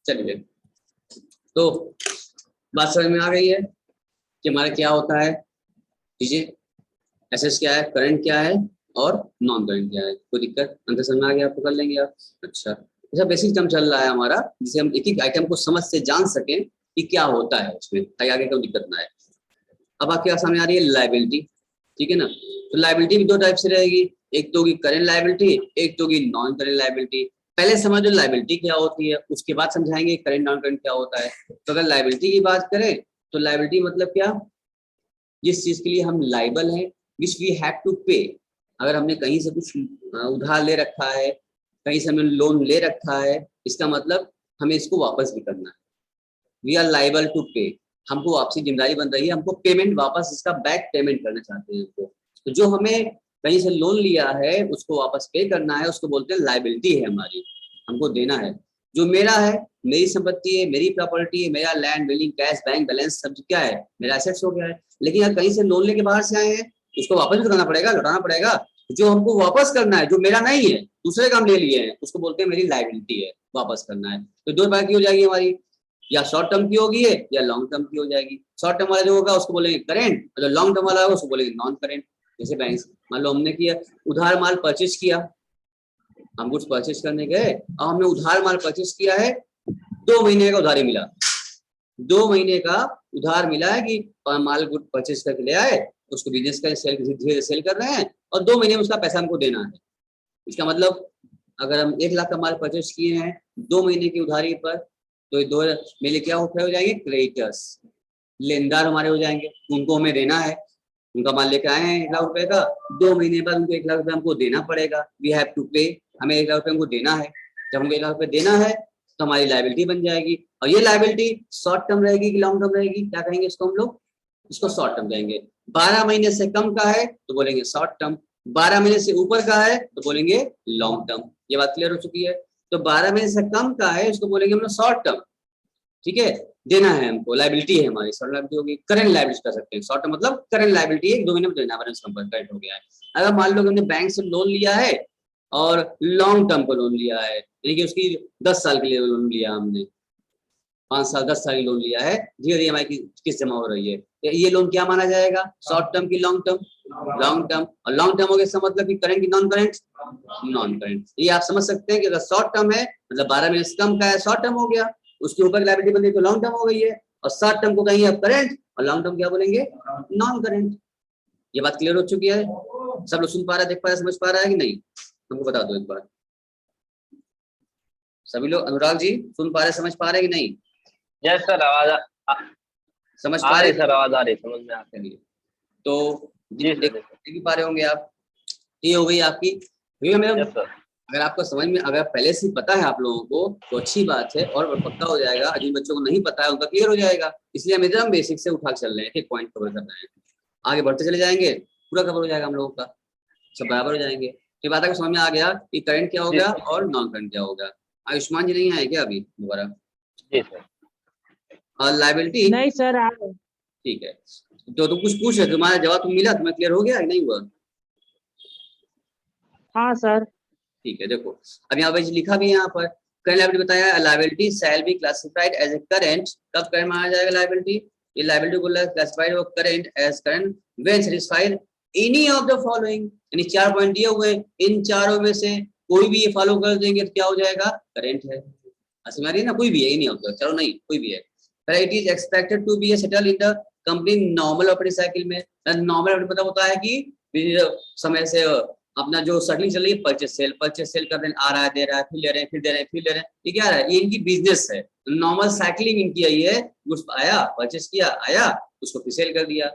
चलिए, तो बात समझ में आ गई है कि हमारा क्या होता है। लीजिए, एसेट्स क्या है, करंट क्या है और नॉन करंट क्या है। कोई दिक्कत अंतर समझ में आ गया आपको, कर लेंगे आप। अच्छा, ऐसा बेसिक टर्म चल रहा है हमारा, जिसे हम एक एक आइटम को समझ से जान सकें कि क्या होता है उसमें, ताकि आगे कोई दिक्कत ना आए। अब आपके सामने आ रही है लायबिलिटी, ठीक है ना। तो लायबिलिटी भी दो टाइप से रहेगी, एक तो होगी करेंट लायबिलिटी, एक तो होगी नॉन करेंट लायबिलिटी। पहले समझो लायबिलिटी क्या होती है, उसके बाद समझाएंगे करेंट नॉन करेंट क्या होता है। तो अगर लायबिलिटी की बात करें तो लायबिलिटी मतलब क्या, जिस चीज के लिए हम लाइबल हैं, विच वी हैव टू पे। अगर हमने कहीं से कुछ उधार ले रखा है, कहीं से हमने लोन ले रखा है, इसका मतलब हमें इसको वापस भी करना है। वी आर लाइबल टू पे, हमको वापसी जिम्मेदारी बन रही है, हमको पेमेंट वापस, इसका बैक पेमेंट करना चाहते हैं हमको। तो जो हमें कहीं से लोन लिया है उसको वापस पे करना है, उसको बोलते हैं लाइबिलिटी है हमारी, हमको देना है। जो मेरा है, मेरी संपत्ति है, मेरी प्रॉपर्टी है, मेरा land building cash bank balance सब क्या है, मेरा एसेट्स हो गया है। लेकिन अगर कहीं से लोन लेके बाहर से आए हैं, उसको वापस भी करना पड़ेगा, लौटाना पड़ेगा। जो हमको वापस करना है, जो मेरा नहीं है, दूसरे काम ले लिए हैं, उसको बोलते हैं मेरी लाइबिलिटी है, वापस करना है। तो दो प्रकार की हो जाएगी हमारी, या शॉर्ट टर्म की होगी है या लॉन्ग टर्म की हो जाएगी। शॉर्ट टर्म वाला जो होगा उसको बोलेंगे करेंट, और जो लॉन्ग टर्म वाला होगा उसको बोलेंगे नॉन करेंट। जैसे बैंक, मान लो हमने किया उधार माल परचेज किया, हम कुछ परचेज करने गए और हमने उधार माल परचेज किया है, 2 महीने का उधारी मिला, 2 महीने का उधार मिला है कि माल गुड परचेज करके ले आए, उसको बिजनेस का सेल धीरे सेल कर रहे हैं और 2 महीने में उसका पैसा हमको देना है। इसका मतलब अगर हम 1 लाख का माल परचेज किए हैं 2 महीने की उधारी पर, तो ये 2 महीने क्या हो जाएंगे, क्रेडिटर्स, लेनदार हमारे हो जाएंगे, उनको हमें देना है। उनका माल लेकर आए हैं 1 लाख रुपए का, 2 महीने बाद उनको 1 लाख रुपए हमको देना पड़ेगा, वी हैव टू पे, हमें 1 लाख रुपए हमको देना है। जब हमको 1 लाख रुपए देना है तो हमारी लायबिलिटी बन जाएगी। और ये लायबिलिटी शॉर्ट टर्म रहेगी कि लॉन्ग टर्म रहेगी, क्या कहेंगे इसको हम लोग, इसको शॉर्ट टर्म कहेंगे। 12 महीने से कम का है तो बोलेंगे शॉर्ट टर्म, 12 महीने से ऊपर का है तो बोलेंगे लॉन्ग टर्म। ये बात क्लियर हो चुकी है। तो 12 महीने से कम का है उसको बोलेंगे हम लोग शॉर्ट टर्म, ठीक है। देना है हमको, लायबिलिटी है हमारी, शॉर्ट लायबिलिटी होगी, करंट लायबिलिटी कर सकते हैं। शॉर्ट टर्म मतलब करंट लायबिलिटी है, 2 महीने में देना, बैलेंस कंप्लीट हो गया है। अगर मान लो हमने बैंक से लोन लिया है और लॉन्ग टर्म को लोन लिया है, यानी कि उसकी 10 साल के लिए लोन लिया हमने, 5 साल 10 साल की लोन लिया है, धीरे धीरे हमारी किस्त जमा हो रही है, ये लोन क्या माना जाएगा, शॉर्ट टर्म की लॉन्ग टर्म, लॉन्ग टर्म। और लॉन्ग टर्म हो गया इसका मतलब कि करंट की नॉन करंट, नॉन करंट। ये आप समझ सकते हैं कि अगर शॉर्ट टर्म है मतलब 12 महीने से कम का है, शॉर्ट टर्म हो गया, उसके ऊपर लायबिलिटी बन गई तो लॉन्ग टर्म हो गई है। और शॉर्ट टर्म को कहेंगे आप करंट और लॉन्ग टर्म क्या बोलेंगे, नॉन करंट। ये बात क्लियर हो चुकी है, सब लोग सुन पा रहा है, देख पा रहा है, समझ पा रहा है कि नहीं, हमको बता दो एक बार। सभी लोग, अनुराग जी सुन पा रहे, समझ पा रहे कि नहीं? यस सर, आवाज समझ पा रहे सर, आवाज आ रही, समझ में आ रही। तो जी देख भी पा रहे होंगे आप। ये हो गई आपकी, यस सर। अगर आपको समझ में, अगर पहले से पता है आप लोगों को तो अच्छी बात है और पक्का हो जाएगा। जिन बच्चों को नहीं पता है उनका क्लियर हो जाएगा, इसलिए हम एकदम बेसिक से उठा चल रहे हैं, एक पॉइंट कवर कर रहे हैं, आगे बढ़ते चले जाएंगे, पूरा कवर हो जाएगा हम लोगों का, सब बराबर हो जाएंगे। ये बात आपको समझ में आ गया कि करंट क्या होगा और नॉन करंट क्या होगा। आयुष्मान जी नहीं आए क्या अभी दोबारा? जी सर। और लायबिलिटी नहीं सर, आ गए। ठीक है, तो तुम कुछ पूछ रहे, तुम्हारा जवाब तुम मिला, तुम्हें क्लियर हो गया कि नहीं हुआ? हाँ सर। ठीक है, देखो अब यहाँ पे लिखा भी है, यहाँ पर करंट लायबिलिटी बताया, liability shall be classified as a current. कब करंट माना जाएगा लायबिलिटी, ये लायबिलिटी को क्लासिफाइड हो current as current when satisfied any of the following, यानी 4 पॉइंट दिए हुए, इन चारों में से कोई भी ये फॉलो कर देंगे तो क्या हो जाएगा, करंट है। असली में ना, कोई भी है, एनी ऑफ द, चलो नहीं कोई भी है। It is expected to be settle in the company normal operating cycle में। नॉर्मल ऑपरेटिंग मतलब होता है कि समय से अपना जो सर्कलिंग चल रही है, परचेस सेल कर रहे हैं, आ रहा है, दे रहा है, फिर ले रहे हैं, फिर दे रहे हैं, फिर ले रहे हैं, ये क्या है, ये इनकी बिजनेस है, नॉर्मल साइकिलिंग इनकी आई है। गुड्स आया, परचेस किया, आया, उसको फिर सेल कर दिया,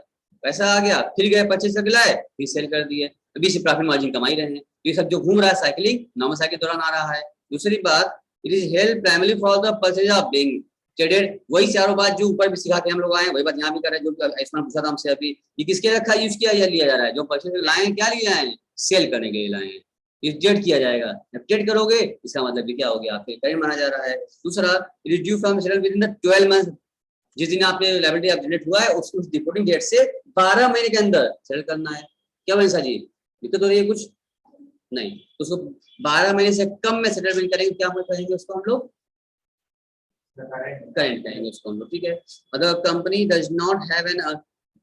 पैसा आ गया, फिर गए परचेस करके लाए, फिर सेल कर दिए, अभी से प्रॉफिट मार्जिन कमाई रहे हैं। ये सब जो घूम रहा है साइकिलिंग, नॉर्मल साइकिल दौरान आ रहा है। दूसरी बात, it is held primary for the purchase of being traded. वही चारों बात जो ऊपर भी सिखा के हम लोग आए, वही बात यहाँ भी कर रहे हैं, जो आयुष्मान पूछा था हमसे अभी, ये किसके रखा यूज किया या लिया जा रहा है, जो परचेज लाए हैं, क्या लिए आए हैं, सेल करने के लिए लाए हैं, डेट किया जाएगा। जब डेट करोगे इसका मतलब भी क्या हो गया, आपके करंट माना जा रहा है। दूसरा, due from settle with in the 12 month, जिस दिन आपने लायबिलिटी आप जनरेट हुआ है उस रिपोर्टिंग डेट से 12 महीने के अंदर सेटल करना है। क्या वैसा जी दिक्कत हो रही है कुछ? नहीं, उसको 12 महीने से कम में सेटलमेंट करेंगे, क्या कहेंगे उसको हम लोग, करंट कहेंगे उसको हम लोग, ठीक है। अगर company does not have an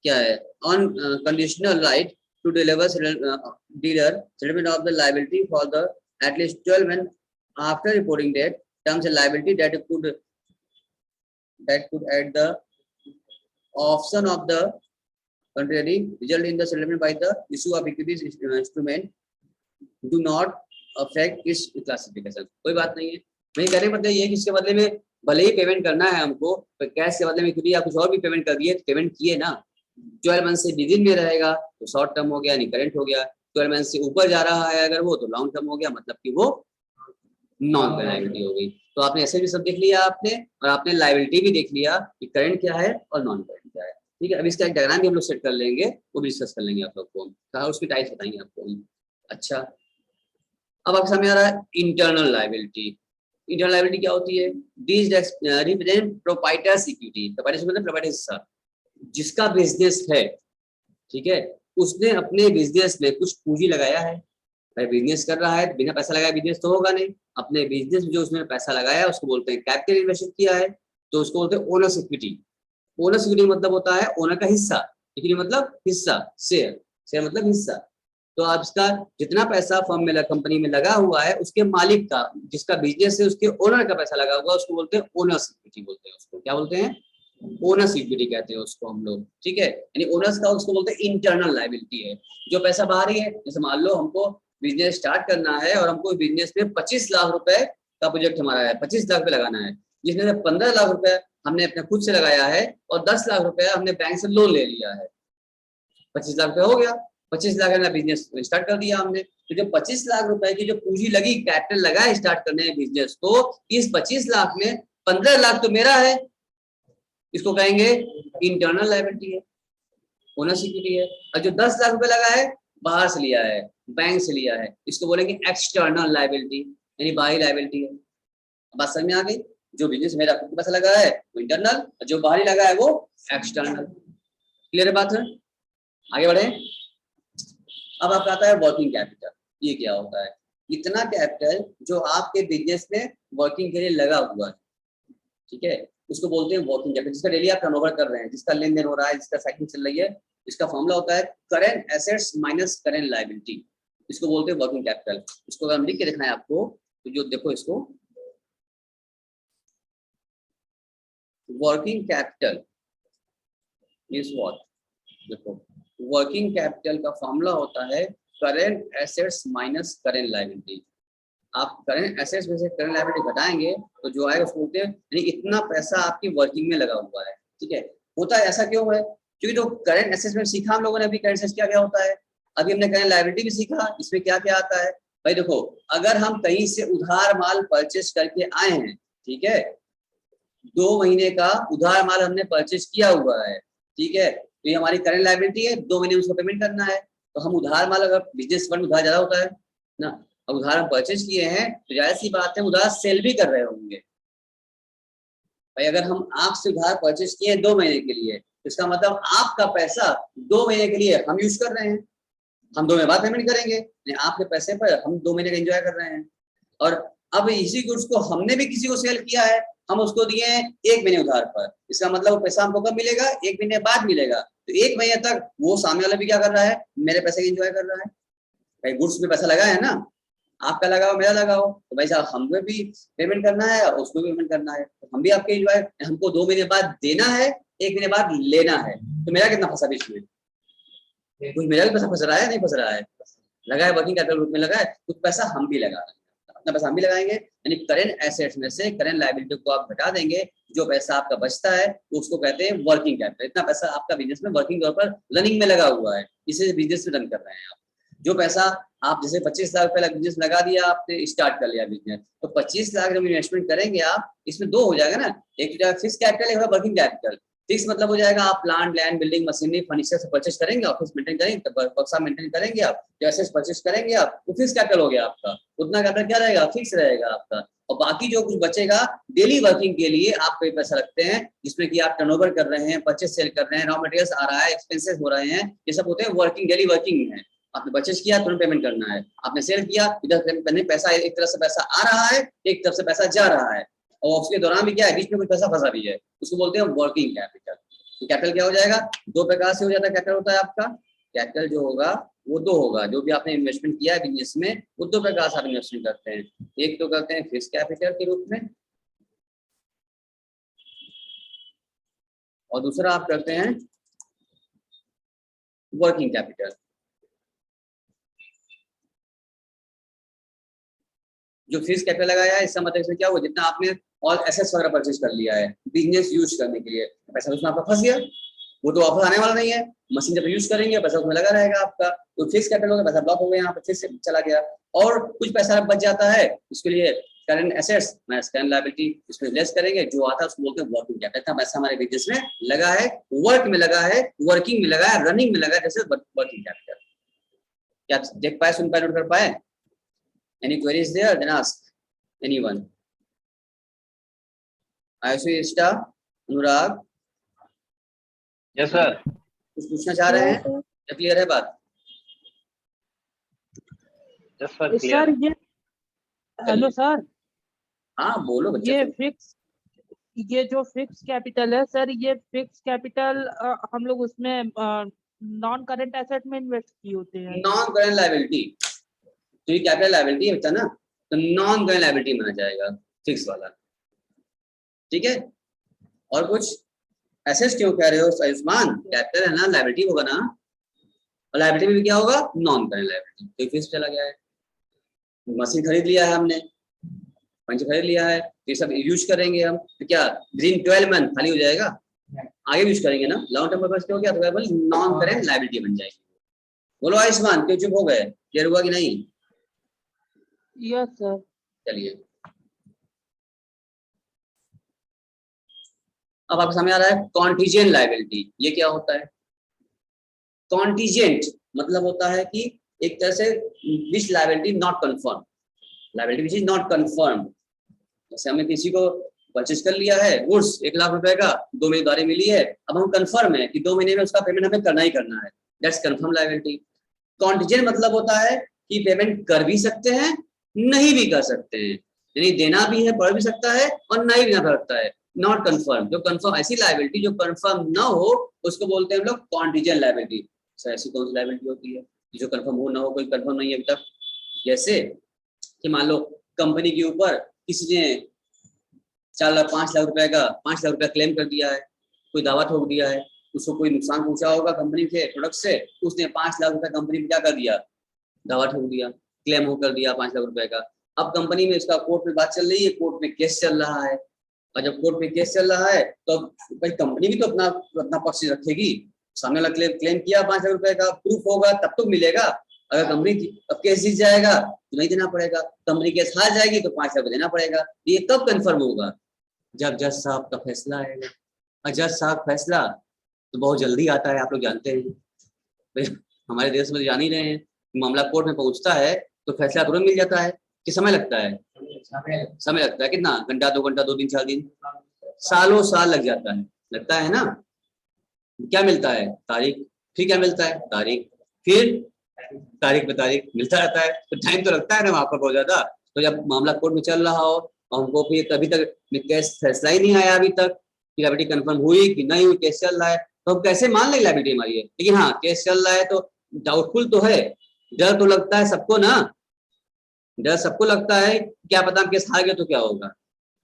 क्या है unconditional right to deliver dealer settlement of the liability for the at least 12 month after reporting date terms and liability that could at the option of the contrary result in the settlement by the issue of equity instrument do not affect its classification। कोई बात नहीं है, वही कहने का मतलब ये कि इसके बदले में भले ही पेमेंट करना है हमको, तो कैश के बदले में इक्विटी या कुछ और भी पेमेंट कर दिए, पेमेंट किए ना, 12 मंथ से विदिन में रहेगा तो शॉर्ट टर्म हो गया, यानी करंट हो गया। 12 मंथ से ऊपर जा रहा है अगर वो, तो लॉन्ग टर्म हो गया, मतलब कि वो नॉन करंट लायबिलिटी हो गई। तो आपने ऐसे भी सब देख लिया आपने, और आपने लायबिलिटी भी देख लिया कि करंट क्या है और नॉन करंट क्या है, ठीक है। अब इसका एक डायग्राम भी हम लोग सेट कर लेंगे, वो भी डिस्कस कर लेंगे आप लोग को, कहा उसकी टाइप्स बताएंगे आपको हम। अच्छा, अब आपके सामने आ रहा है इंटरनल लायबिलिटी। इंटरनल लायबिलिटी क्या होती है? This represent proprietors equity. Proprietors मतलब प्रोप्राइटर हिस्सा, जिसका बिजनेस है, ठीक है, उसने अपने बिजनेस में कुछ पूंजी लगाया है। भाई बिजनेस कर रहा है, बिना पैसा लगाए बिजनेस तो होगा नहीं। अपने बिजनेस में जो उसने पैसा लगाया उसको बोलते हैं कैपिटल इन्वेस्ट किया है, तो उसको बोलते हैं ओनर्स इक्विटी। ओनर्स इक्विटी मतलब होता है ओनर का हिस्सा, इक्विटी मतलब हिस्सा, शेयर, शेयर मतलब हिस्सा। तो आप इसका जितना पैसा फर्म में कंपनी में लगा हुआ है, उसके मालिक का, जिसका बिजनेस है उसके ओनर का पैसा लगा हुआ, उसको बोलते हैं ओनर्स इक्विटी बोलते हैं। उसको क्या बोलते हैं? ओनर्स इक्विटी कहते हैं उसको हम लोग, ठीक है। यानी ओनर्स का उसको बोलते हैं इंटरनल लायबिलिटी है, जो पैसा बाहरी है। जैसे मान लो हमको बिजनेस स्टार्ट करना है और हमको बिजनेस में 25 लाख रुपए का प्रोजेक्ट हमारा है, 25 लाख रुपए लगाना है, जिसमें से 15 लाख रुपए हमने अपने खुद से लगाया है और 10 लाख रुपए हमने बैंक से लोन ले लिया है। 25 लाख रुपए हो गया, 25 लाख का बिजनेस स्टार्ट कर दिया हमने। तो जो 25 लाख रुपए की जो पूंजी लगी, कैपिटल लगा है स्टार्ट करने में बिजनेस को, इस 25 लाख में 15 लाख तो मेरा है, इसको कहेंगे इंटरनल लायबिलिटी है, ओनर्स इक्विटी है। और जो 10 लाख रुपए लगा है बाहर से लिया है, बैंक से लिया है, इसको बोलेंगे एक्सटर्नल लायबिलिटी, यानी बाहरी लायबिलिटी है। बात समझ में आ गई? जो बिजनेस मेरा खुद पैसा लगा है वो इंटरनल, और जो बाहरी लगा है वो एक्सटर्नल। क्लियर है बात है? आगे बढ़े। अब आपका आता है वर्किंग कैपिटल। ये क्या होता है? इतना कैपिटल जो आपके बिजनेस में वर्किंग के लिए लगा हुआ है, ठीक है, उसको बोलते हैं वर्किंग कैपिटल। जिसका डेली आप टर्नओवर कर रहे हैं, जिसका लेन देन हो रहा है, जिसका साइकिल चल रही है, इसका फॉर्मूला होता है current assets minus current liability. इसको बोलते हैं वर्किंग कैपिटल। इसको अगर हम लिख के दिखाएं आपको, तो जो देखो इसको, वर्किंग कैपिटल मींस व्हाट? देखो, वर्किंग कैपिटल का फॉर्मूला होता है current assets minus current liability. आप करंट एसेट्स में से करंट लायबिलिटी घटाएंगे तो जो आएगा उसको बोलते हैं, यानी इतना पैसा आपकी वर्किंग में लगा हुआ है, ठीक है। होता है ऐसा क्यों है? क्योंकि जो करंट एसेट्स में सीखा हम लोगों ने, अभी करंट एसेट्स क्या क्या होता है, अभी हमने करंट लायबिलिटी भी सीखा, इसमें क्या क्या आता है। भाई देखो, अगर हम कहीं से उधार माल परचेस करके आए हैं, ठीक है, 2 महीने का उधार माल हमने परचेस किया हुआ है, ठीक है, तो ये हमारी करंट लायबिलिटी है, 2 महीने उसको पेमेंट करना है। तो हम उधार माल, अगर बिजनेस फंड उधार ज्यादा होता है ना, अब उधार हम परचेज किए हैं तो जाहिर सी बात है उधार सेल भी कर रहे होंगे। भाई अगर हम आपसे उधार परचेज किए 2 महीने के लिए, तो इसका मतलब आपका पैसा 2 महीने के लिए हम यूज कर रहे हैं, हम 2 महीने बाद पेमेंट करेंगे, आपके पैसे पर हम 2 महीने का एंजॉय कर रहे हैं। और अब इसी गुड्स को हमने भी किसी को सेल किया है, हम उसको दिए हैं 1 महीने उधार पर, इसका मतलब वो पैसा हमको कब मिलेगा? 1 महीने बाद मिलेगा। तो 1 महीने तक वो सामने वाला भी क्या कर रहा है? मेरे पैसे एंजॉय कर रहा है। भाई गुड्स में पैसा लगा है ना, आपका लगाओ मेरा लगाओ, तो भाई साहब हमें भी पेमेंट करना है और उसको भी पेमेंट करना है, तो हम भी आपके एंजॉय, हमको 2 महीने बाद देना है, 1 महीने बाद लेना है, तो मेरा कितना फंसा बीच में? कुछ मेरा भी पैसा फंस रहा है, नहीं फंस रहा है? लगा है, वर्किंग कैपिटल रूप में लगा है, कुछ पैसा हम भी लगा रहे हैं, अपना पैसा हम भी लगाएंगे। यानी करंट एसेट्स में से करंट लायबिलिटी को आप घटा देंगे, जो पैसा आपका बचता है तो उसको कहते हैं वर्किंग कैपिटल। इतना पैसा आपका बिजनेस में वर्किंग तौर पर रनिंग में लगा हुआ है, इसे बिजनेस में रन कर रहे हैं आप। जो पैसा आप जैसे 25 लाख रुपए बिजनेस लगा दिया, आपने स्टार्ट कर लिया बिजनेस, तो 25 लाख जब इन्वेस्टमेंट करेंगे आप, इसमें 2 हो जाएगा ना, एक फिक्स कैपिटल, एक वर्किंग कैपिटल। फिक्स मतलब हो जाएगा आप plant, land, building, machinery, furniture से परचेस करेंगे, ऑफिस मेंटेन करेंगे, वर्कशॉप मेंटेन करेंगे आप, जैसे परचेस करेंगे आप, वो फिक्स कैपिटल हो गया आपका, उतना कैपिटल क्या रहेगा? फिक्स रहेगा आपका। और बाकी जो कुछ बचेगा डेली वर्किंग के लिए आप कोई पैसा रखते हैं, जिसमें कि आप टर्नओवर कर रहे हैं, परचेस सेल कर रहे हैं, रॉ मटेरियल्स आ रहा है, एक्सपेंसेस हो रहे हैं, ये सब होते हैं वर्किंग, डेली वर्किंग है। आपने परचेस किया तुरंत पेमेंट करना है, आपने सेल किया, इधर पैसा, एक तरफ से पैसा आ रहा है, एक तरफ से पैसा जा रहा है, और उसके दौरान भी क्या है, बीच में कुछ पैसा फंसा भी है, उसको बोलते हैं वर्किंग कैपिटल। तो कैपिटल क्या हो जाएगा, दो प्रकार से हो जाता है कैपिटल होता है आपका। कैपिटल जो होगा वो दो होगा, जो भी आपने इन्वेस्टमेंट किया है बिजनेस में वो दो प्रकार से आप इन्वेस्टमेंट करते हैं। एक तो करते हैं फिक्स कैपिटल के रूप में, और दूसरा आप करते हैं वर्किंग कैपिटल। जो फिक्स कैपिटल लगाया है इसका मतलब इसमें क्या हुआ, जितना आपने और एसेट्स वगैरह परचेज कर लिया है बिजनेस यूज करने के लिए, पैसा उसमें आपका फंस गया, वो तो वापस आने वाला नहीं है। मशीन जब यूज करेंगे पैसा उसमें लगा रहेगा आपका, तो फिक्स कैपिटल होगा, पैसा ब्लॉक हो गया यहाँ पे, फिर से चला गया। और कुछ पैसा बच जाता है, उसके लिए current assets minus current liability इसमें लेस करेंगे, जो आता है उसको बोलते हैं वर्किंग कैपिटल। पैसा हमारे बिजनेस में लगा है, वर्क में लगा है, वर्किंग में लगा है, रनिंग में लगा है, जैसे वर्किंग कैपिटल। क्या देख पाए, सुन पाए, नोट कर पाए? Any queries there? Then ask anyone. Ayushi, Ishta, Anurag, yes sir. कुछ पूछना चाह रहे हैं या क्लियर है बात? यस सर, सर ये हेलो सर, हाँ बोलो बच्चे। ये जो फिक्स कैपिटल है सर, ये फिक्स कैपिटल हम लोग उसमें नॉन करंट एसेट में इन्वेस्ट किए होते हैं। नॉन करंट लायबिलिटी, तो ये कैपिटल लायबिलिटी है बच्चा ना, तो नॉन करंट लायबिलिटी माना जाएगा फिक्स वाला, ठीक है। और कुछ एसेट्स क्यों कह रहे हो आयुष्मान? कैपिटल है ना, लायबिलिटी होगा ना, और लायबिलिटी में भी क्या होगा, नॉन करंट लायबिलिटी। तो फिक्स चला गया है, मशीन खरीद लिया है हमने, पंच खरीद लिया है, ये सब यूज करेंगे हम, तो क्या ग्रीन 12 मंथ खाली हो जाएगा, आगे यूज करेंगे ना, लॉन्ग टर्म पर्पस पे हो गया, तो नॉन करंट लायबिलिटी बन जाएगी। बोलो आयुष्मान, क्यों चुप हो गए, क्लियर हुआ कि नहीं? Yes sir. चलिए अब आपको समझ आ रहा है कॉन्टीजेंट लायबिलिटी ये क्या होता है। कॉन्टीजेंट मतलब होता है कि एक तरह से which liability not confirm, liability which is not confirm. जैसे हमने किसी को परचेज कर लिया है गुड्स 1 लाख रुपए का, 2 महीने उधारी मिली है, अब हम कंफर्म है कि 2 महीने में उसका पेमेंट हमें करना ही करना है, दैट्स कंफर्म लायबिलिटी। कॉन्टीजेंट मतलब होता है कि पेमेंट कर भी सकते हैं, नहीं भी कर सकते हैं, यानी देना भी है, बढ़ भी सकता है, और नहीं भी ना सकता है, नॉट कंफर्म। जो कंफर्म, ऐसी लायबिलिटी जो कंफर्म ना हो उसको बोलते हैं हम लोग कॉन्टीजेंट लायबिलिटी। सर ऐसी कौन सी लायबिलिटी होती है जो कंफर्म हो ना हो, कोई कंफर्म नहीं है अभी तक? जैसे कि मान लो कंपनी के ऊपर किसी ने 5 लाख रुपए का 5 लाख रुपया क्लेम कर दिया है, कोई दावा ठोक दिया है, उसको कोई नुकसान पहुंचा होगा कंपनी के प्रोडक्ट से, उसने 5 लाख रुपया कंपनी में क्या कर दिया, दावा ठोक दिया, क्लेम हो कर दिया 5 लाख रुपए का। अब कंपनी में इसका कोर्ट में बात चल रही है, कोर्ट में केस चल रहा है, और जब कोर्ट में केस चल रहा है तो भाई कंपनी भी तो अपना पक्ष रखेगी, सामने वाला क्लेम किया 5 लाख रुपए का, प्रूफ होगा तब तो मिलेगा। अगर कंपनी अब केस जीत जाएगा तो नहीं देना पड़ेगा, कंपनी केस हार जाएगी तो 5 लाख देना पड़ेगा। ये कब कंफर्म होगा, जब जज साहब का फैसला आएगा। और जज साहब फैसला तो बहुत जल्दी आता है, आप लोग जानते हैं, हमारे देश में जान ही रहे हैं, मामला कोर्ट में पहुंचता है तो फैसला तुरंत मिल जाता है कि समय लगता है? समय लगता है कितना, घंटा 2 घंटा 2 दिन 4 दिन, सालों साल लग जाता है, लगता है ना। क्या मिलता है, तारीख, फिर क्या मिलता है, तारीख, फिर तारीख पे तारीख मिलता रहता है, तो टाइम तो लगता है ना वहां पर बहुत ज्यादा। तो जब मामला कोर्ट में चल रहा हो और हमको फिर अभी तक केस फैसला ही नहीं आया, अभी तक कि लायबिलिटी कंफर्म हुई कि नहीं हुई, केस चल रहा है, तो हम कैसे मान लें लायबिलिटी हमारी है। लेकिन हाँ, केस चल रहा है तो डाउटफुल तो है, डर तो लगता है सबको ना, डर सबको लगता है, क्या पता हम केस हार गए तो क्या होगा,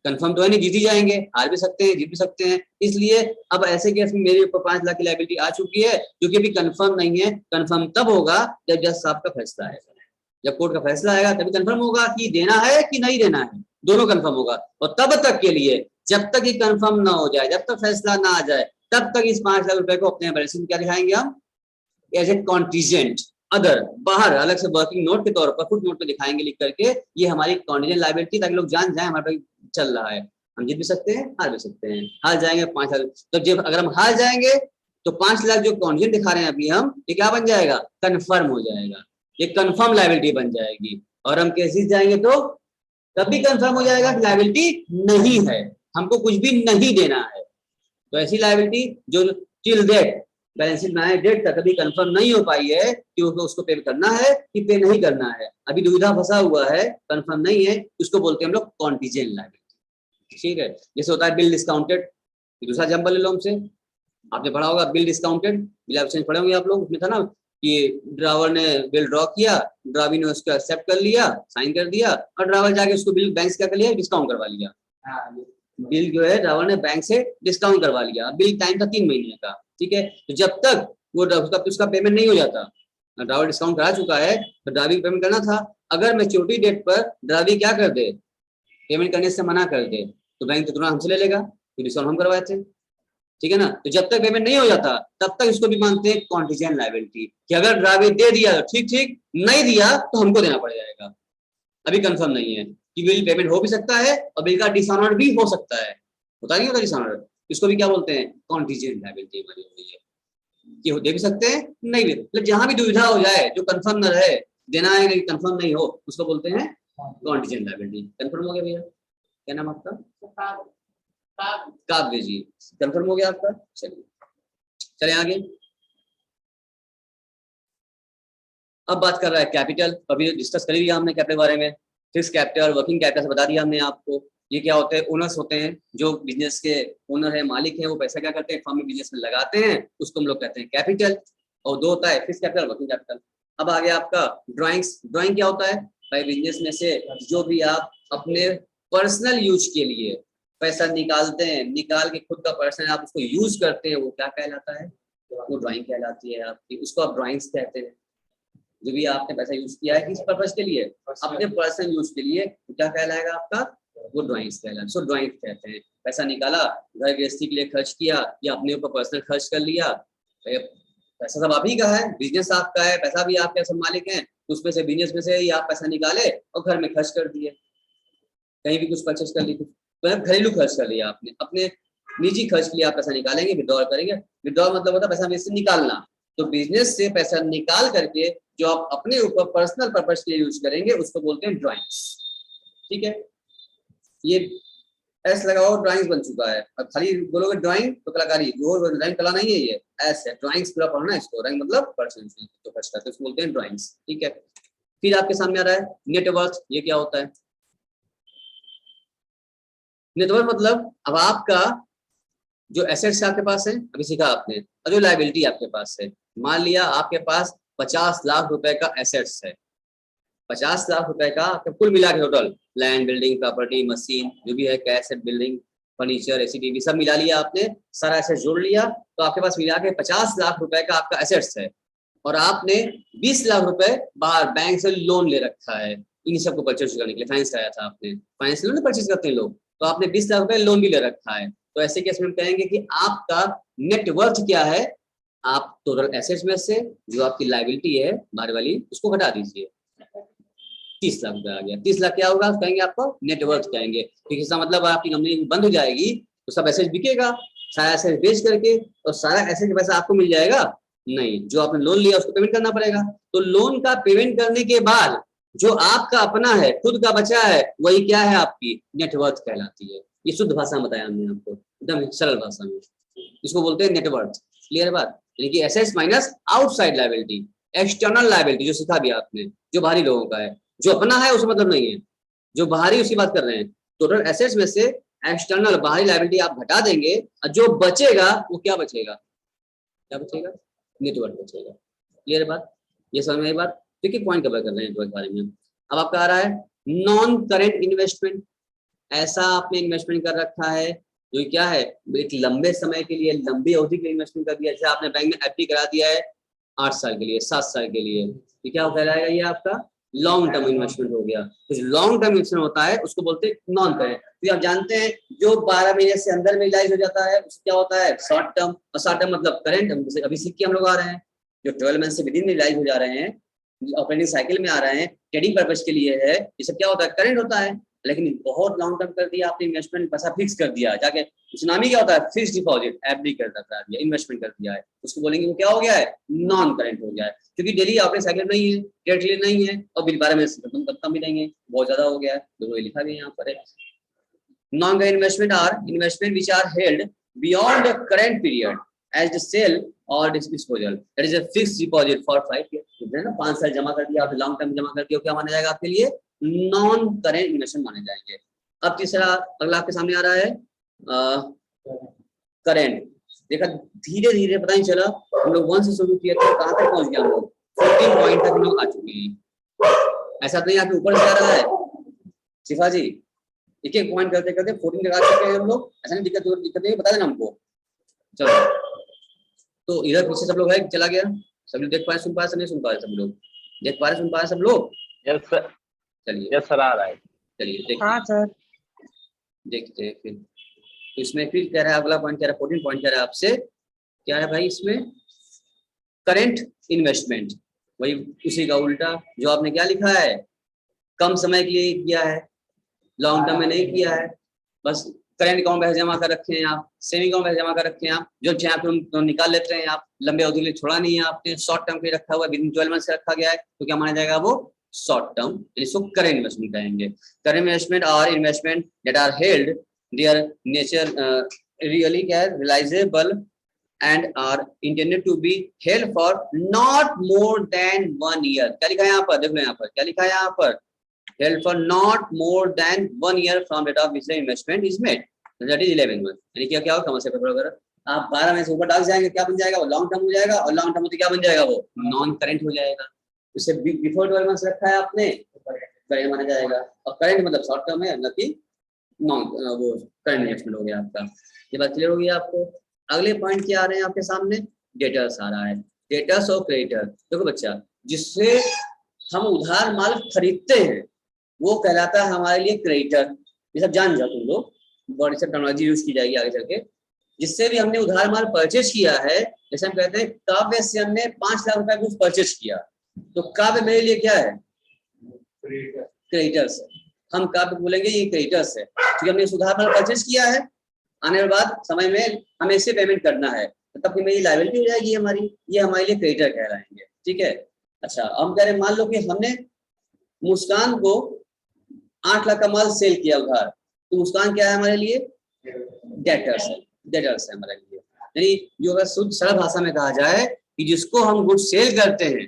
कंफर्म तो है नहीं, जीत ही जाएंगे, हार भी सकते हैं, जीत भी सकते हैं। इसलिए अब ऐसे केस में मेरे ऊपर 5 लाख की लायबिलिटी आ चुकी है, जो कि अभी कंफर्म नहीं है। कंफर्म तब होगा जब जज साहब का फैसला आएगा, जब कोर्ट का फैसला आएगा तभी कंफर्म होगा कि देना है कि नहीं देना है, दोनों कंफर्म होगा। और तब तक के लिए, जब तक ये कंफर्म ना हो जाए, जब तक फैसला ना आ जाए, तब तक इस 5 लाख रुपए को अपने बैलेंस में क्या दिखाएंगे हम, एज ए कॉन्टीजेंट अदर, बाहर अलग से वर्किंग नोट के तौर पर फुट नोट पे दिखाएंगे लिख करके, ये हमारी कॉन्टीजेंट लायबिलिटी, ताकि लोग जान जाए हमारे पास चल रहा है, हम जीत भी सकते हैं, हार भी सकते हैं। हार जाएंगे 5 लाख, तो जब अगर हम हार जाएंगे तो 5 लाख जो कॉन्टीजेंट दिखा रहे हैं अभी हम, ये क्या बन जाएगा, कंफर्म हो जाएगा, ये कंफर्म लायबिलिटी बन जाएगी। और हम केस जीत जाएंगे तो तब भी कंफर्म हो जाएगा कि लायबिलिटी नहीं है, हमको कुछ भी नहीं देना है। तो ऐसी लायबिलिटी जो टिल डेट बैलेंस शीट बनाए डेट तक अभी कंफर्म नहीं हो पाई है कि उसको पे करना है कि पे नहीं करना है, अभी दुविधा फंसा हुआ है, कंफर्म नहीं है, उसको बोलते हैं हम लोग कॉन्टीजेंट लायबिलिटी। ठीक है, जैसे होता है बिल डिस्काउंटेड, दूसरा एग्जाम्पल ले लो हमसे, आपने पढ़ा होगा bill discounted, bill of exchange पढ़े होंगे आप लोग, उसमें था ना कि ड्रावर ने बिल ड्रॉ किया, ड्रावी ने उसको एक्सेप्ट कर लिया, साइन कर दिया, और ड्रावर जाके उसको बिल बैंक से क्या कर लिया, डिस्काउंट करवा लिया। बिल जो है ड्रावर ने बैंक से डिस्काउंट करवा लिया, बिल टाइम था 3 महीने का, ठीक है, तो जब तक वो उसका पेमेंट नहीं हो जाता, ड्रावर डिस्काउंट करा चुका है तो ड्रावी को पेमेंट करना था, अगर मैच्योरिटी डेट पर ड्रावी क्या कर दे, पेमेंट करने से मना कर दे, तो बैंक तो तुरंत हमसे ले लेगा, तो डिस्काउंट हम करवाए थे, ठीक है ना। तो जब तक पेमेंट नहीं हो जाता तब तक इसको भी मानते हैं कॉन्टिजेंट लायबिलिटी, कि अगर ड्रावी दे दिया तो ठीक ठीक, नहीं दिया तो हमको देना पड़ जाएगा। अभी कंफर्म नहीं है कि बिल पेमेंट हो भी सकता है और बिल का डिसऑनर भी हो सकता है, होता नहीं होता डिसऑनर, इसको भी क्या बोलते हैं, कॉन्टिजेंट लायबिलिटी हमारी हो गई है, कि हो दे भी सकते हैं नहीं भी, मतलब जहां भी दुविधा हो जाए, जो कंफर्म न रहे, देना है नहीं कंफर्म नहीं हो, उसको बोलते हैं कॉन्टिजेंट लायबिलिटी। कंफर्म हो गया भैया, क्या नाम आपका, काव्य जी, कंफर्म हो गया आपका, चलिए चले आगे। अब बात कर रहा है कैपिटल, अभी डिस्कस कर लिया हमने कैपिटल के बारे में, फिक्स कैपिटल, वर्किंग कैपिटल से बता दिया हमने आपको, ये क्या होते हैं, ओनर्स होते हैं, जो बिजनेस के ओनर है, मालिक है, वो पैसा क्या करते हैं, फर्म में बिजनेस में लगाते हैं, उसको हम लोग कहते हैं कैपिटल। और दो होता है फिक्स कैपिटल, वर्किंग कैपिटल। अब आ गया आपका ड्राइंग्स, ड्राइंग क्या होता है भाई, बिजनेस में से जो भी आप अपने पर्सनल यूज के लिए पैसा निकालते हैं, निकाल के खुद का पर्सनल आप उसको यूज करते हैं, वो क्या कहलाता है, वो ड्राइंग कहलाती है आपकी, उसको आप ड्राइंग्स कहते हैं। जो भी आपने पैसा यूज किया है किस पर्पज के लिए, अपने पर्सनल यूज के लिए, तो क्या कहलाएगा आपका, वो ड्राइंग्स कहलाएगा, सो ड्राइंग्स कहते हैं। पैसा निकाला, घर गृहस्थी के लिए खर्च किया या अपने ऊपर पर्सनल खर्च कर लिया, पैसा सब आप ही का है, बिजनेस आपका है, पैसा भी आपके सब मालिक हैं, उसमें से बिजनेस में से ही आप पैसा निकाले और घर में खर्च कर दिए, कहीं भी कुछ परचेस कर ली, तो घरेलू खर्च कर लिया आपने, अपने निजी खर्च के लिए आप पैसा निकालेंगे, विड्रॉल करेंगे, विड्रॉल मतलब होता है पैसा में से निकालना, तो बिजनेस से पैसा निकाल करके जो आप अपने ऊपर पर्सनल पर्पस के लिए यूज करेंगे उसको बोलते हैं ड्राइंग्स, ठीक है। ये एस लगाओ, ड्राइंग्स बन चुका है, अब खाली बोलोगे ड्राइंग तो कलाकारी, वो ड्राइंग कला नहीं है, ये एस है, ड्राइंग्स पूरा पढ़ना है इसको, ड्राइंग मतलब पर्सन जो खर्च करते हैं उसको बोलते हैं ड्राइंग्स, ठीक है। फिर आपके सामने आ रहा है नेटवर्थ, ये क्या होता है, नेटवर्थ मतलब अब आपका जो एसेट्स आपके पास है, अभी सीखा आपने, और जो लायबिलिटी आपके पास है, मान लिया आपके पास 50 लाख रुपए का एसेट्स है, 50 लाख रुपए का आपका कुल मिला के total, land, building, property, machine, जो भी है, cash, building, furniture, AC, TV सब मिला लिया आपने, सारा एसेट जोड़ लिया, तो आपके पास मिला के 50 लाख रुपए का आपका एसेट्स है, और आपने 20 लाख रुपए बाहर बैंक से लोन ले रखा है इन सबको परचेज करने के लिए, फाइनेंस कराया था आपने, फाइनेंस लोन परचेज करते हैं लोग, तो आपने 20 लाख रुपए लोन भी ले रखा है, तो ऐसे केस में हम कहेंगे कि आपका नेटवर्थ क्या है, आप टोटल एसेट्स में से जो आपकी लायबिलिटी है बाहर वाली उसको हटा दीजिए, 30 लाख रुपए आ गया, 30 लाख क्या होगा, कहेंगे आपको नेटवर्थ कहेंगे, क्योंकि इसका मतलब आपकी कंपनी बंद हो जाएगी तो सब एसेट बिकेगा, सारा एसेट बेच करके, और सारा एसेट का पैसा आपको मिल जाएगा नहीं, जो आपने लोन लिया उसको पेमेंट करना पड़ेगा, तो लोन का पेमेंट करने के बाद जो आपका अपना है, खुद का बचा है, वही क्या है, आपकी नेटवर्थ कहलाती है। ये शुद्ध भाषा में बताया हमने आपको, एकदम सरल भाषा में, इसको बोलते हैं नेटवर्थ, क्लियर बात, यानी कि assets minus outside liability, external liability जो सिखा दिया आपने, जो बाहरी लोगों का है, जो अपना है उसका मतलब नहीं है, जो बाहरी उसकी बात कर रहे हैं, टोटल एसेट्स में से एक्सटर्नल बाहरी लायबिलिटी आप घटा देंगे, और जो बचेगा वो क्या बचेगा, क्या बचेगा, नेटवर्थ बचेगा, क्लियर बात, ये समझ में आई बात, देखिए पॉइंट कवर कर रहे हैं नेटवर्थ बारे में। अब आपका आ रहा है नॉन करेंट इन्वेस्टमेंट, ऐसा आपने इन्वेस्टमेंट कर रखा है जो क्या है, एक लंबे समय के लिए, लंबी अवधि के लिए इन्वेस्टमेंट कर दिया, जैसे आपने बैंक में एफडी करा दिया है 8 साल के लिए, 7 साल के लिए, ये क्या कहलाएगा, ये आपका लॉन्ग टर्म इन्वेस्टमेंट हो गया, तो लॉन्ग टर्म इन्वेस्टमेंट होता है उसको बोलते हैं नॉन करेंट, तो आप जानते हैं जो 12 महीने से अंदर में रिलाइज हो जाता है उसको क्या होता है, शॉर्ट टर्म, और शॉर्ट टर्म मतलब करेंट, अभी सीख के हम लोग आ रहे हैं, जो 12 मंथ से विद इन रिलाइज हो जा रहे हैं, ऑपरेटिंग साइकिल में आ रहे हैं, ट्रेडिंग पर्पस के लिए है, ये सब क्या होता है, करंट होता है, लेकिन बहुत लॉन्ग टर्म कर दिया आपने, इन्वेस्टमेंट पैसा फिक्स कर दिया जाके, सुनामी क्या होता है, फिक्स डिपॉजिट, एफडी कर दिया, इन्वेस्टमेंट कर दिया है, उसको बोलेंगे वो क्या हो गया है, नॉन करंट हो गया है, क्योंकि डेली ऑपरेटिंग साइकिल नहीं है, ट्रेड के लिए नहीं है, और बिल 12 में कम भी नहीं है, बहुत ज्यादा हो गया है, दोनों लिखा भी है यहाँ पर। Non current investment are investment which are held beyond the current period as the sale और disposal, that is a fixed deposit for 5 year, 5 साल जमा कर दिया, लॉन्ग टर्म जमा कर दिया, क्या माना जाएगा आपके लिए, नॉन करेंट इन्वेस्टमेंट माने जाएंगे। अब तीसरा अगला आपके सामने आ रहा है करंट। देखा धीरे धीरे पता नहीं चला, हम लोग 1 से शुरू किया था, कहाँ तक पहुंच गया हम लोग 14 पॉइंट तक हम लोग आ चुके हैं। ऐसा तो नहीं आपके ऊपर से आ रहा है शिफा जी, एक एक पॉइंट करते करते 14 तक आ चुके हैं हम लोग। ऐसा नहीं, दिक्कत नहीं, बता देना हमको। चलो तो इधर पीछे सब लोग है, चला गया, सब लोग देख पाए, सुन पाए, सब नहीं सुन पाए, सब लोग देख पा रहे, सुन पाए सब लोग। यस सर, चलिए यस सर, आ रहा है। चलिए देखते हाँ सर। देखते हैं फिर। तो इसमें फिर कह रहा है अगला पॉइंट, कह रहा है 14 पॉइंट, कह रहा है आपसे क्या है भाई इसमें, करंट इन्वेस्टमेंट। वही उसी का उल्टा जो आपने क्या लिखा है, कम समय के लिए किया है, लॉन्ग टर्म में नहीं किया है। बस करंट अकाउंट में जमा कर रखे हैं आप, सेविंग अकाउंट में जमा कर रखे हैं आप, जो चाहे आप निकाल लेते हैं आप। लंबे अवधि के लिए छोड़ा नहीं है आपने, शॉर्ट टर्म के रखा हुआ है, विदिन 12 मंथ से रखा गया है, तो क्या माना जाएगा वो शॉर्ट टर्म, इसको करंट इन्वेस्टमेंट कहेंगे। करंट इन्वेस्टमेंट और investment that are held there nature really क्या है, realisable and are intended to be held for not more than 1 year। क्या लिखा है यहाँ पर, देख लो यहाँ पर क्या लिखा है यहाँ पर, held for not more than 1 year from date of which the investment is made, that is 11 month। यानी क्या क्या होगा, कम से पेपर वगैरह आप 12 में से ऊपर डाल जाएंगे, क्या बन जाएगा वो लॉन्ग टर्म हो जाएगा, और लॉन्ग टर्म होते क्या बन जाएगा वो नॉन करंट हो जाएगा। उसे बिफोर 12 मंथ रखा है आपने, करंट माना जाएगा, और करंट मतलब शॉर्ट टर्म है, मतलब कि नॉन वो करंट इन्वेस्टमेंट हो गया आपका। ये बात क्लियर होगी आपको। अगले पॉइंट क्या आ रहे हैं आपके सामने, डेटर्स आ रहा है, डेटर्स और क्रेडिटर। देखो बच्चा, जिससे हम उधार माल खरीदते हैं वो कहलाता है हमारे लिए क्रेडिटर। ये सब जान जाओ तुम लोग, बड़ी सब टेक्नोलॉजी यूज की जाएगी आगे चल के। जिससे भी हमने उधार माल परचेज किया है, जैसे हम कहते हैं काव्य से हमने 5 लाख रुपए कुछ परचेज किया, तो काव्य मेरे लिए क्या है, क्रेडिटर्स है। हम काव्य बोलेंगे ये क्रेडिटर्स है, क्योंकि हमने उधार माल परचेज किया है, आने के बाद समय में हमें इससे पेमेंट करना है, तो तब मेरी लायबिलिटी हो जाएगी हमारी, ये हमारे लिए क्रेडिटर कहलाएंगे। ठीक है। अच्छा, हम कह रहे हैं मान लो कि हमने मुस्कान को 8 लाख का माल सेल किया उधार, तो मुस्कान क्या है हमारे लिए, डेटर्स है, डेटर्स है हमारे लिए। यानी जो अगर शुद्ध सरल भाषा में कहा जाए कि जिसको हम गुड सेल करते हैं,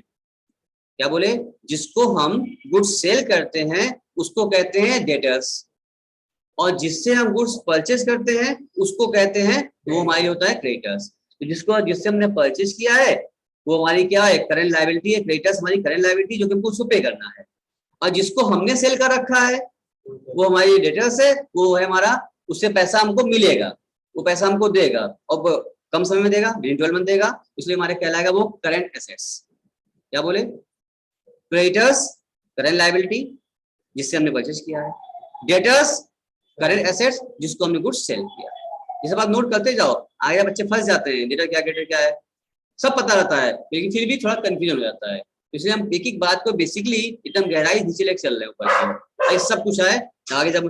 क्या बोले, जिसको हम गुड सेल करते हैं उसको कहते हैं डेटर्स, और जिससे हम गुड्स परचेज करते हैं उसको कहते हैं, वो हमारी होता है क्रेडिटर्स। तो जिससे हमने परचेज किया है वो हमारी क्या है, करंट लायबिलिटी है, क्रेडिटर्स हमारी करंट लायबिलिटी जो कि हमको उसको पे करना है। और जिसको हमने सेल कर रखा है वो हमारी डेटर्स है, वो है हमारा, उससे पैसा हमको मिलेगा, वो पैसा हमको देगा, और कम समय में देगा, 12 मंथ देगा, इसलिए हमारे कहलाएगा वो करंट एसेट्स। क्या बोले, क्रेडिटर्स करंट लायबिलिटी जिससे हमने परचेज किया है, डेटर्स करंट एसेट्स जिसको हमने गुड्स सेल किया। ये सब बात नोट करते जाओ, आगे बच्चे फंस जाते हैं, डेटर क्या क्रेडिटर क्या है सब पता रहता है, लेकिन फिर भी थोड़ा कंफ्यूजन हो जाता है। इसलिए हम एक एक बात को बेसिकली एकदम गहराई नीचे लेकर चल रहे हैं ऊपर से। सब कुछ है, आगे जब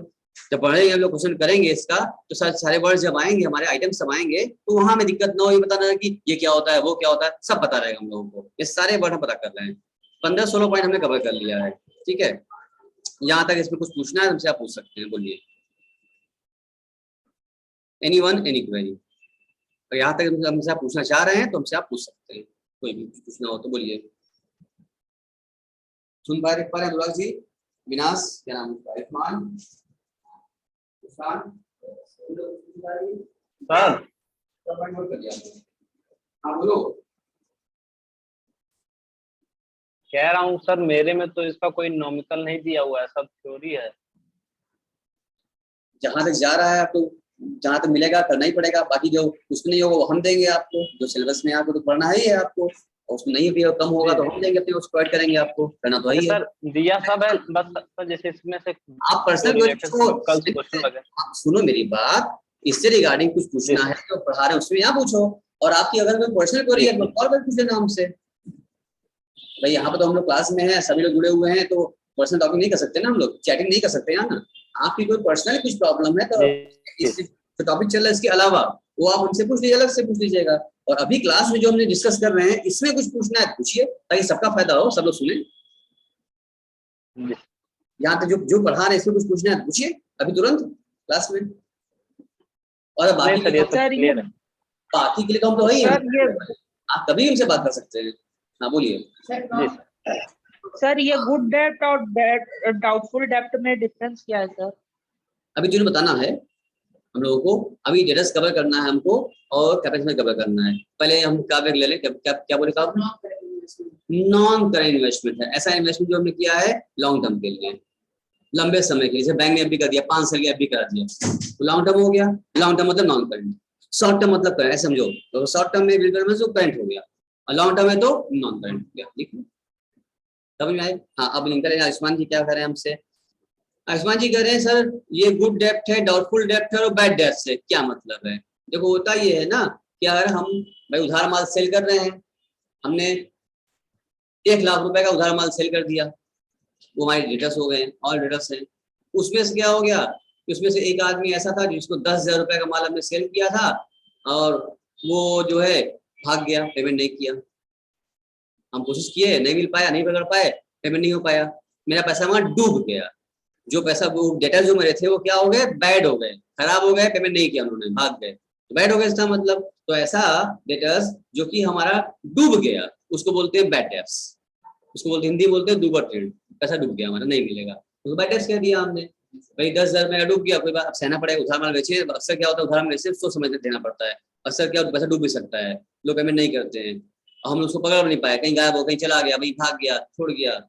पढ़ेंगे हम लोग, क्वेश्चन करेंगे इसका, तो सारे वर्ड जब आएंगे, हमारे आइटम सब आएंगे, तो वहां में दिक्कत ना हो, ये बताना कि ये क्या होता है, वो क्या होता है, सब पता रहेगा हम लोगों को। ये सारे वर्ड हम पता कर रहे हैं, 15-16 पॉइंट हमने कवर कर लिया है। ठीक है, यहाँ तक इसमें कुछ पूछना है हमसे आप पूछ सकते हैं, बोलिए। एनीवन एनी क्वेरी, और यहाँ तक हमसे आप पूछना चाह रहे हैं तो हमसे आप पूछ सकते हैं, कोई भी पूछना हो तो बोलिए। सुन पा रहे अनुराग जी, विनाश, क्या नाम है, इरफान, सर हाँ बोलो। कह रहा हूँ सर, मेरे में तो इसका कोई नॉमिकल नहीं दिया हुआ है, सब थ्योरी है। जहां तक जा रहा है आपको, जहां तक मिलेगा करना ही पड़ेगा, बाकी जो उसमें नहीं होगा वो हम देंगे आपको, जो सिलेबस में आपको तो पढ़ना ही है आपको, और उसमें नहीं भी कम होगा तो हम देंगे अपने, उसको प्रोवाइड करेंगे आपको, करना तो ही है। सर दिया सब है, बस सर जैसे इसमें से आप पर्सनल आप सुनो मेरी बात, इससे रिगार्डिंग कुछ पूछना है तो पढ़ा रहे उसमें यहाँ पूछो, और आपकी अगर कोई पर्सनल क्वेरी है तो कॉल पर पूछ लेना हमसे। भाई यहाँ पर तो हम लोग क्लास में हैं, सभी लोग जुड़े हुए हैं, तो पर्सनल टॉकिंग नहीं कर सकते ना हम लोग, चैटिंग नहीं कर सकते यहाँ ना। आपकी कोई पर्सनल कुछ प्रॉब्लम है तो इस टॉपिक चल रहा है, इसके अलावा वो आप हमसे पूछ लीजिए, अलग से पूछ लीजिएगा। और अभी क्लास में जो हमने डिस्कस कर रहे हैं इसमें कुछ पूछना है पूछिए, ताकि सबका फायदा हो, सब लोग सुने। यहाँ पे जो पढ़ा रहे हैं इसमें कुछ पूछना है पूछिए अभी तुरंत क्लास में। और बाकी के लिए तो हम तो वही हैं, आप कभी हमसे बात कर सकते हैं। हाँ बोलिए सर, ये गुड डेट और डाउटफुल डेट में डिफरेंस क्या है सर? अभी जो बताना है हम लोगों को, अभी डेटर्स कवर करना है हमको और कैपिटल कवर करना है। पहले हम क्या ले लें, क्या बोले साहब? नॉन करेंट इन्वेस्टमेंट है, ऐसा इन्वेस्टमेंट जो हमने किया है लॉन्ग टर्म के लिए, लंबे समय के लिए, जैसे बैंक ने एफडी कर दिया 5 साल की एफडी करा दिया, तो लॉन्ग टर्म हो गया। लॉन्ग टर्म मतलब नॉन करेंट, शॉर्ट टर्म मतलब करेंट, समझो। तो शॉर्ट टर्म में करेंट हो गया और लॉन्ग टर्म में तो नॉन करेंट हो गया। ठीक है, समझ में आए? हाँ, अब लिंक करें। आयुष्मान जी क्या करें हमसे? आयुष्मान जी कह रहे हैं सर ये गुड डेप्थ है, डाउटफुल डेप्थ है और बैड डेप्थ से क्या मतलब है? देखो होता ये है ना कि अगर हम भाई उधार माल सेल कर रहे हैं, हमने 1 लाख रुपए का उधार माल सेल कर दिया, वो हमारे डेटर्स हो गए और डेटर्स हैं। उसमें से क्या हो गया, उसमें से एक आदमी ऐसा था जिसको 10,000 रुपए का माल हमने सेल किया था और वो जो है भाग गया, पेमेंट नहीं किया। हम कोशिश किए, नहीं मिल पाया, नहीं पकड़ पाए, पेमेंट नहीं हो पाया, मेरा पैसा वहां डूब गया। जो पैसा वो डेटा जो मेरे थे वो क्या हो गए, बैड हो गए, खराब हो गए, पेमेंट नहीं किया उन्होंने, भाग गए, तो बैड हो गए इसका मतलब। तो ऐसा डेटर्स जो कि हमारा डूब गया उसको बोलते हैं बैड डेट्स, उसको बोलते हिंदी बोलते हैं डूबा ट्रेड, पैसा डूब गया हमारा, नहीं मिलेगा, तो बैड डेट्स कह दिया हमने। भाई 10,000 में डूब गया, कोई बात, अब सहना पड़ेगा, उधार माल बेचे। अक्सर क्या होता है उधार माल बेचे सोच समझ देना पड़ता है, अक्सर क्या पैसा डूब भी सकता है, लोग पेमेंट नहीं करते हैं, हम उसको पकड़ नहीं पाए, कहीं गायब हो, कहीं चला गया, भाई भाग गया, छोड़ गया,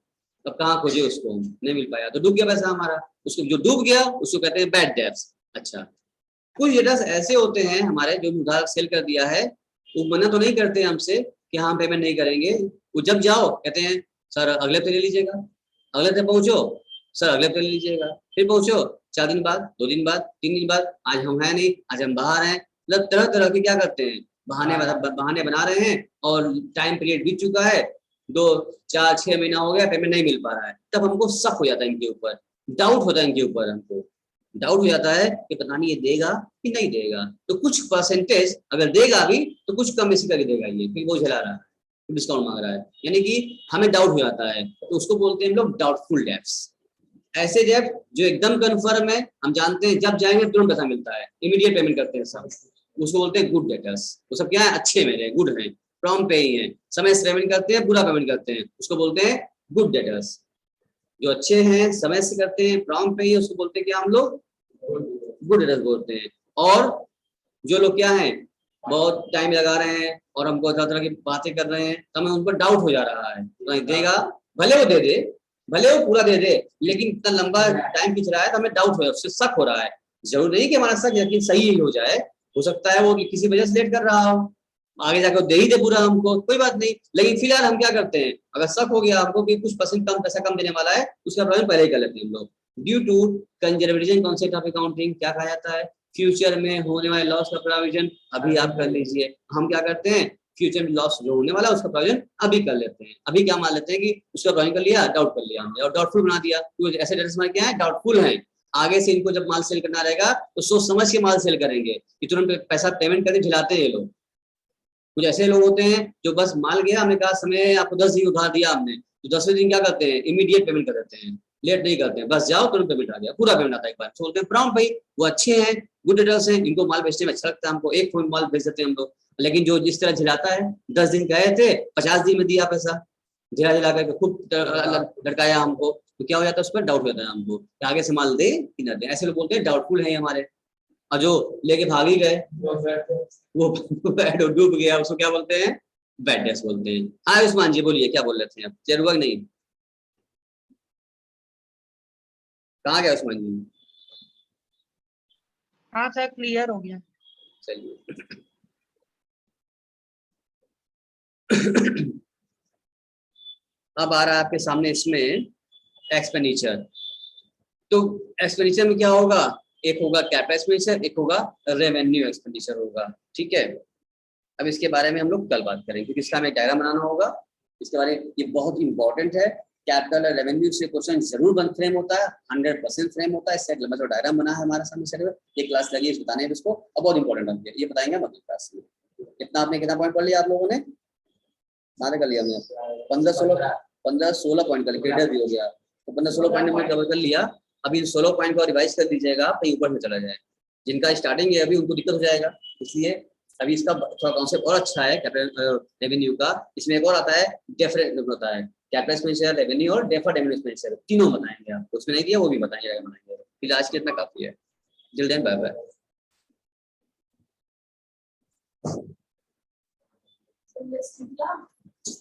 तब कहाँ खोजे उसको, नहीं मिल पाया, तो डूब गया पैसा हमारा। उसको जो डूब गया उसको कहते हैं बैड डेट्स। अच्छा, कुछ डेटर्स ऐसे होते हैं हमारे जो उधार सेल कर दिया है, वो मना तो नहीं करते हमसे कि हाँ पेमेंट नहीं करेंगे, वो जब जाओ कहते हैं सर अगले हफ्ते ले लीजिएगा, अगले हफ्ते पहुंचो सर अगले हफ्ते ले लीजिएगा, फिर पहुंचो 4 दिन बाद, 2 दिन बाद, 3 दिन बाद, आज हम है नहीं, आज हम बाहर हैं, मतलब तरह तरह के क्या करते हैं बहाने बना रहे हैं और टाइम पीरियड बीत चुका है, 2, 4, 6 महीना हो गया, पेमेंट नहीं मिल पा रहा है, तब हमको शक हो जाता है इनके ऊपर, डाउट होता है इनके ऊपर, हमको डाउट हो जाता है कि पता नहीं ये देगा कि नहीं देगा। तो कुछ परसेंटेज अगर देगा भी तो कुछ कम इसी करके देगा, ये फिर वो झेला रहा है, डिस्काउंट मांग रहा है, यानी कि हमें डाउट हो जाता है, तो उसको बोलते हैं हम लोग डाउटफुल डेप्ट्स। ऐसे डेप्ट जो एकदम कन्फर्म है, हम जानते हैं जब जाएंगे तुरंत पैसा मिलता है, इमीडिएट पेमेंट करते हैं सब, उसको बोलते हैं गुड डेटर्स। वो सब क्या है, अच्छे मेरे, गुड हैं, प्रॉम्प्ट पे ही हैं, समय से पेमेंट करते हैं, पूरा पेमेंट करते हैं, उसको बोलते हैं गुड डेटर्स। जो अच्छे हैं, समय से करते हैं, प्रॉम्प्ट पे ही, उसको बोलते हैं क्या हम लोग, गुड डेटर्स बोलते हैं। और जो लोग क्या हैं, बहुत टाइम लगा रहे हैं और हमको तरह तरह की बातें कर रहे हैं, तो हमें उन पर डाउट हो जा रहा है, तो देगा, भले वो दे दे, भले वो पूरा दे दे, लेकिन इतना लंबा टाइम खींच रहा है तो हमें डाउट हो, उससे शक हो रहा है। जरूर नहीं कि हमारा शक यकीन सही ही हो जाए, हो सकता है वो किसी वजह से लेट कर रहा हो, आगे जाकर दे ही दे पूरा हमको, कोई बात नहीं, लेकिन फिलहाल हम क्या करते हैं, अगर शक हो गया हमको कि कुछ परसेंट कम पैसा कम देने वाला है, उसका प्रोविजन पहले ही कर लेते हैं हम लोग। Due to conservatism concept of accounting, क्या कहा जाता है, फ्यूचर में होने वाले लॉस का प्रोविजन अभी आप कर लीजिए। हम क्या करते हैं, फ्यूचर में लॉस जो होने वाला है उसका प्रोविजन अभी कर लेते हैं। अभी क्या मान लेते हैं कि उसका प्रोविजन कर लिया, डाउट कर लिया हमने और डाउटफुल बना दिया, तो ऐसे डेटर्स हमारे क्या है, डाउटफुल हैं। आगे से इनको जब माल सेल करना रहेगा तो सोच समझ के माल सेल करेंगे, कि तुरंत पैसा पेमेंट करके झिलाते हैं ये लोग। कुछ ऐसे लोग होते हैं जो बस माल गया, हमने कहा समय आपको 10 दिन उधार दिया हमने, तो 10वें दिन क्या करते हैं, इमीडिएट पेमेंट कर देते हैं, लेट नहीं करते हैं, बस जाओ तुरंत पेमेंट आ गया, पूरा पेमेंट आता है एक बार, बोलते हैं प्रॉम्प्ट भाई, वो अच्छे हैं, गुड डेटर्स हैं, इनको माल बेचने में अच्छा लगता है, हमको एक फोन माल भेज देते हैं हम लोग। लेकिन जो जिस तरह झिलाता है, 10 दिन गए थे, 50 दिन में दिया पैसा, झिला झिला करके खूब लटकाया हमको, तो क्या हो जाता है, उस पर डाउट हो जाता है हमको कि आगे से माल दे कि ना दे। ऐसे लोग बोलते हैं डाउटफुल है हमारे, और जो लेके भाग ही गए वो डूब गया, उसको क्या बोलते हैं, बैड डेट्स बोलते हैं। हाँ उस्मान जी बोलिए, क्या बोल रहे थे आप, चेयर हुआ नहीं, कहाँ गया उस्मान जी? हाँ सर क्लियर हो गया। चलिए अब आ रहा है आपके सामने इसमें एक्सपेंडिचर। तो एक्सपेंडिचर में क्या होगा, एक होगा कैपिटल एक्सपेंडिचर, एक होगा रेवेन्यू एक्सपेंडिचर होगा, ठीक है। अब इसके बारे में हम लोग कल बात करेंगे, क्योंकि इसका हमें डायग्राम बनाना होगा, इसके बारे में ये बहुत इंपॉर्टेंट है। कैपिटल और रेवेन्यू से क्वेश्चन जरूर बन फ्रेम होता है, 100% फ्रेम होता है। इससे लंबा जो डायग्राम बना है हमारे सामने सर, ये क्लास लगी है बताने इसको, अब बहुत इंपॉर्टेंट है, ये बताएंगे हम अगली क्लास में। इतना आपने कितना पॉइंट पढ़ लिया आप लोगों ने, सारे कर लिया हमने, 15-16 पॉइंट कर लिया, भी हो गया, तो 15-16 पॉइंट हमने कवर कर लिया। अभी इन 16 पॉइंट को रिवाइज कर दीजिएगा, कहीं ऊपर में चला जाए, जिनका स्टार्टिंग है अभी उनको दिक्कत हो जाएगा, इसलिए अभी इसका थोड़ा कॉन्सेप्ट और अच्छा है कैपिटल रेवेन्यू का। इसमें एक और आता है डेफरेंट होता है, कैपिटल एक्सपेंडिचर, रेवेन्यू और डेफर्ड रेवेन्यू एक्सपेंडिचर, तीनों बताएंगे आपको, उसमें नहीं दिया वो भी बताएंगे, फिर आज के इतना काफी है। Till then bye bye. So let's do that.